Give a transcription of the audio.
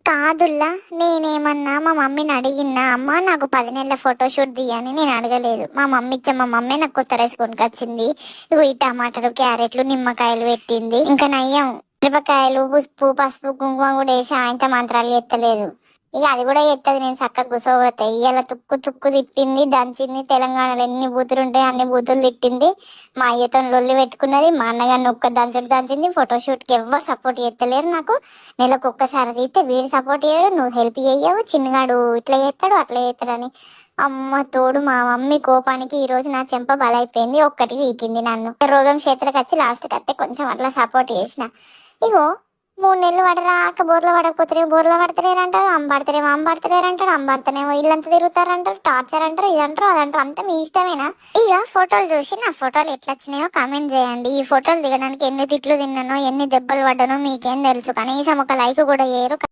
కాదుల్లా, నేనేమన్నా మా మమ్మీని అడిగినా అమ్మ నాకు 10 నెలల ఫోటోషూట్ తీయని నేను అడగలేదు. మా మమ్మీ నాకు కొత్త రైస్ కొనుకొచ్చింది. ఇగో ఈ టమాటాలు, క్యారెట్లు, నిమ్మకాయలు పెట్టింది. ఇంకా నయ్యం మిరపకాయలు, ఉప్పు, పసుపు, కుంకుమ కూడా వేసి ఆయనతో మంత్రాలు ఎత్తలేదు. ఇక అది కూడా ఎత్తది, నేను చక్కగా కూర్చోబోతాయి. ఇవాళ తుక్కు తుక్కు తిట్టింది, దంచింది. తెలంగాణలో ఎన్ని బూతులు ఉంటాయి అన్ని బూతులు తిట్టింది. మా అయ్యతో లొల్లి పెట్టుకున్నది. మా అన్నగారిని ఒక్క దంచుడు దంచింది. ఫోటోషూట్కి ఎవ్వరు సపోర్ట్ చేస్తలేరు. నాకు నెలకు ఒక్కసారి తీస్తే వీడు సపోర్ట్ చేయడు, నువ్వు హెల్ప్ చేయవు, చిన్నగాడు ఇట్లా చేస్తాడు అట్లా చేస్తాడని. అమ్మ తోడు మా మమ్మీ కోపానికి ఈ రోజు నా చెంప బలైపోయింది. ఒక్కటి వీకింది నన్ను. రోగం చేతులకు వచ్చి లాస్ట్కి వస్తే కొంచెం అట్లా సపోర్ట్ చేసిన. ఇగో 3 నెలలు పడరాక బోర్లో పడకపోతే బోర్లో పడతలేరు అంటారు, అమ్మ పడతలేరు అంటారు, అమ్మ పడతనేమో ఇల్లంతా తిరుగుతారు అంటారు, టార్చర్ అంటారు, ఇదంటారు అదంటారు. అంతా మీ ఇష్టమేనా? ఇక ఫోటోలు చూసి నా ఫోటోలు ఎట్లా వచ్చినాయో కామెంట్ చేయండి. ఈ ఫోటోలు దిగడానికి ఎన్ని తిట్లు తిన్నానో ఎన్ని దెబ్బలు పడ్డానో మీకేం తెలుసు. కనీసం ఒక లైక్ కూడా చేయరు.